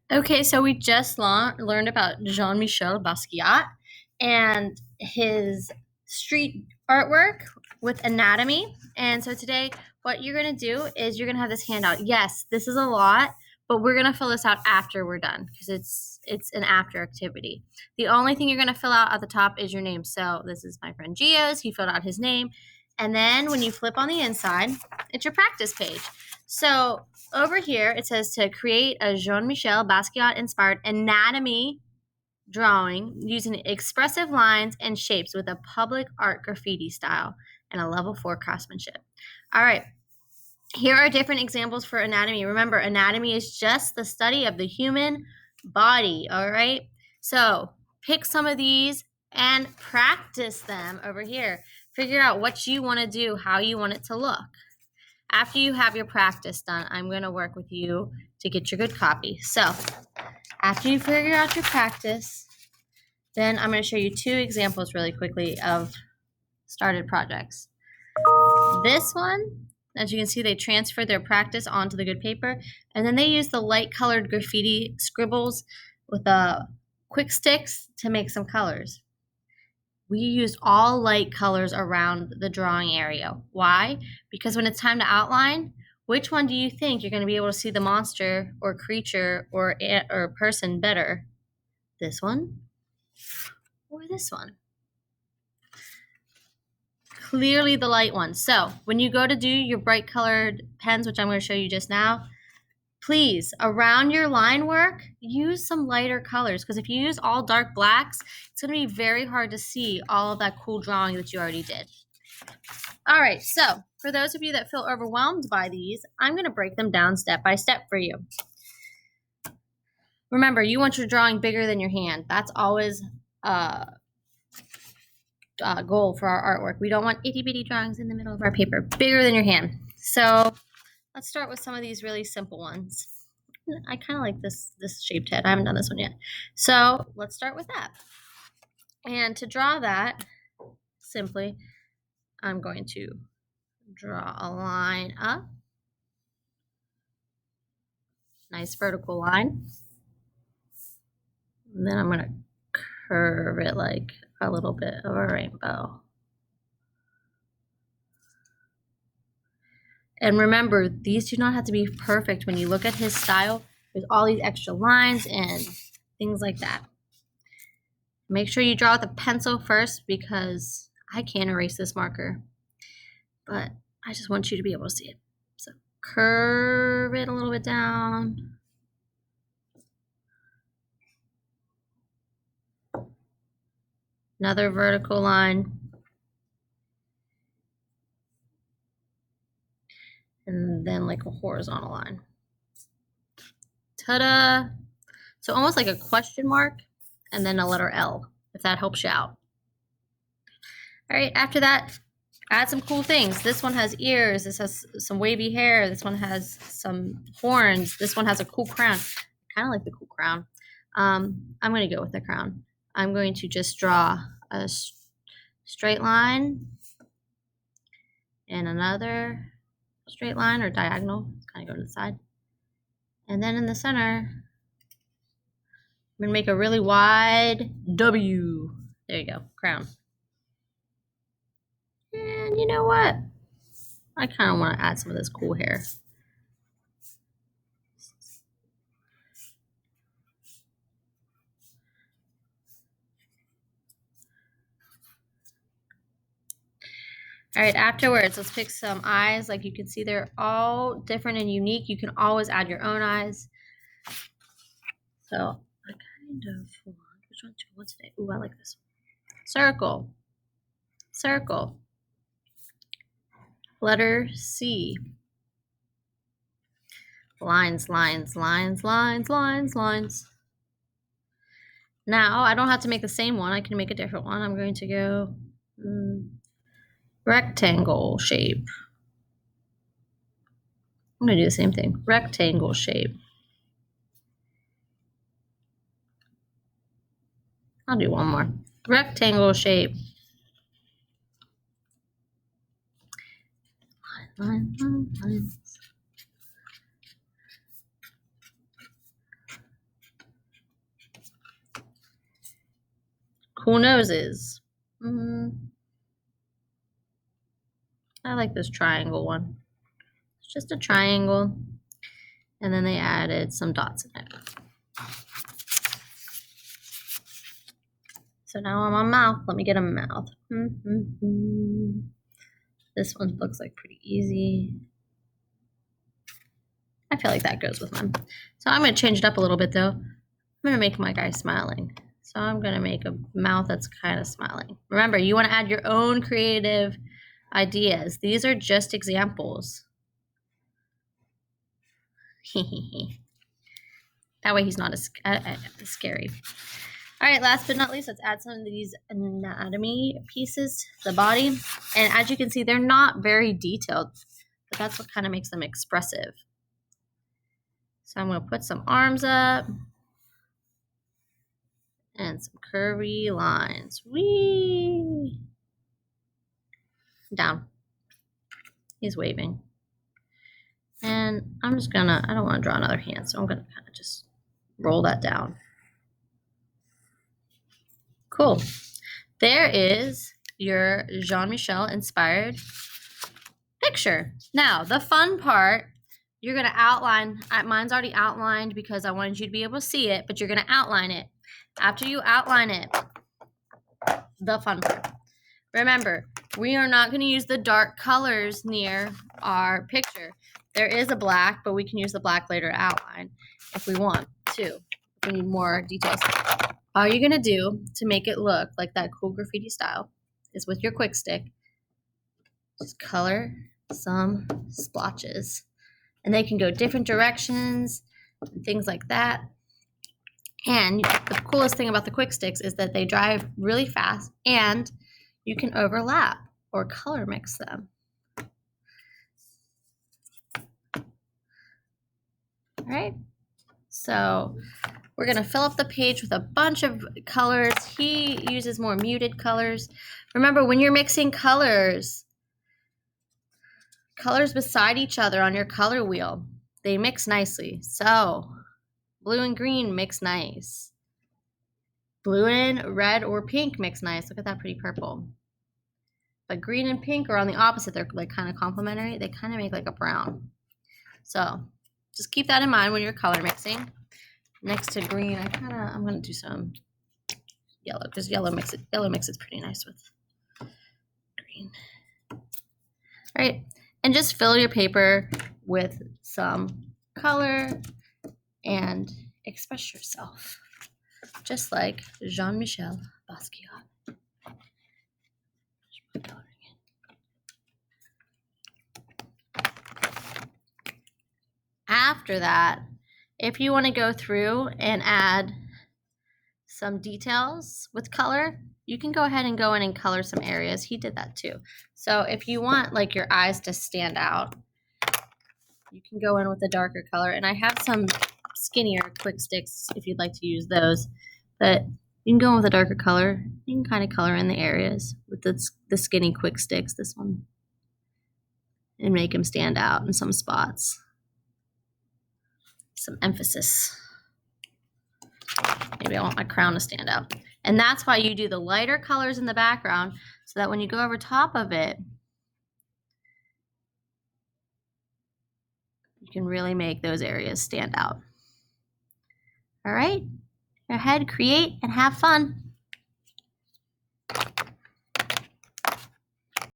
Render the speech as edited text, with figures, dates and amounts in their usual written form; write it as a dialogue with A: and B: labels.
A: Okay, so we just learned about Jean-Michel Basquiat and his street artwork with anatomy. And so today, what you're going to do is you're going to have this handout. Yes, this is a lot, but we're going to fill this out after we're done because it's an after activity. The only thing you're going to fill out at the top is your name. So this is my friend Gio's. He filled out his name. And then when you flip on the inside, it's your practice page. So over here, it says to create a Jean-Michel Basquiat-inspired anatomy drawing using expressive lines and shapes with a public art graffiti style and a level 4 craftsmanship. All right, here are different examples for anatomy. Remember, anatomy is just the study of the human body, all right? So pick some of these and practice them over here. Figure out what you want to do, how you want it to look. After you have your practice done, I'm going to work with you to get your good copy. So after you figure out your practice, then I'm going to show you two examples really quickly of started projects. This one, as you can see, they transferred their practice onto the good paper, and then they used the light colored graffiti scribbles with the quick sticks to make some colors. We used all light colors around the drawing area. Why? Because when it's time to outline, which one do you think you're going to be able to see the monster or creature or person better? This one or this one? Clearly the light one. So when you go to do your bright colored pens, which I'm going to show you just now, please, around your line work, use some lighter colors, because if you use all dark blacks, it's going to be very hard to see all of that cool drawing that you already did. All right, so for those of you that feel overwhelmed by these, I'm going to break them down step by step for you. Remember, you want your drawing bigger than your hand. That's always a goal for our artwork. We don't want itty-bitty drawings in the middle of our paper. Bigger than your hand. So let's start with some of these really simple ones. I kind of like this shaped head. I haven't done this one yet. So let's start with that. And to draw that, simply, I'm going to draw a line up. Nice vertical line. And then I'm going to curve it like a little bit of a rainbow. And remember, these do not have to be perfect. When you look at his style, there's all these extra lines and things like that. Make sure you draw with a pencil first, because I can't erase this marker, but I just want you to be able to see it. So curve it a little bit down. Another vertical line. And then like a horizontal line. Ta-da! So almost like a question mark and then a letter L, if that helps you out. All right, after that, add some cool things. This one has ears. This has some wavy hair. This one has some horns. This one has a cool crown. I kind of like the cool crown. I'm going to go with the crown. I'm going to just draw a straight line and another straight line or diagonal. Kind of go to the side. And then in the center, I'm going to make a really wide W. There you go, crown. And you know what? I kind of want to add some of this cool hair. All right, afterwards, let's pick some eyes. Like you can see, they're all different and unique. You can always add your own eyes. So I kind of want, which one do I want today? Ooh, I like this one. Circle. Circle. Letter C. Lines, lines, lines, lines, lines, lines. Now, I don't have to make the same one. I can make a different one. I'm going to go rectangle shape. I'm going to do the same thing. Rectangle shape. I'll do one more. Rectangle shape. Line, line, line. cool noses. I like this triangle one. It's just a triangle. And then they added some dots in it. So now I'm on mouth. Let me get a mouth. This one looks like pretty easy. I feel like that goes with mine. So I'm going to change it up a little bit though. I'm going to make my guy smiling. So I'm going to make a mouth that's kind of smiling. Remember, you want to add your own creative ideas. These are just examples. That way he's not as scary. All right, last but not least, let's add some of these anatomy pieces to the body. And as you can see, they're not very detailed, but that's what kind of makes them expressive. So I'm going to put some arms up and some curvy lines. Whee! Down. He's waving. And I'm just gonna, I don't want to draw another hand, so I'm gonna kind of just roll that down. Cool. There is your Jean-Michel inspired picture. Now, the fun part, you're gonna outline, mine's already outlined because I wanted you to be able to see it, but you're gonna outline it. After you outline it, the fun part. Remember, we are not gonna use the dark colors near our picture. There is a black, but we can use the black later to outline if we want to. If we need more details. All you're gonna do to make it look like that cool graffiti style is with your quick stick, just color some splotches. And they can go different directions, and things like that. And the coolest thing about the quick sticks is that they drive really fast and you can overlap or color mix them. All right, so we're gonna fill up the page with a bunch of colors. He uses more muted colors. Remember, when you're mixing colors beside each other on your color wheel, they mix nicely. So blue and green mix nice. Blue and red or pink mix nice. Look at that pretty purple. But green and pink are on the opposite. They're like kind of complementary. They kind of make like a brown. So just keep that in mind when you're color mixing. Next to green, I'm gonna do some yellow because yellow mixes pretty nice with green. All right, and just fill your paper with some color and express yourself, just like Jean-Michel Basquiat. After that, if you want to go through and add some details with color, you can go ahead and go in and color some areas. He did that too. So if you want like your eyes to stand out, you can go in with a darker color. And I have some skinnier quick sticks if you'd like to use those. But you can go in with a darker color. You can kind of color in the areas with the skinny quick sticks, this one, and make them stand out in some spots. Some emphasis. Maybe I want my crown to stand out. And that's why you do the lighter colors in the background so that when you go over top of it, you can really make those areas stand out. All right, go ahead, create, and have fun.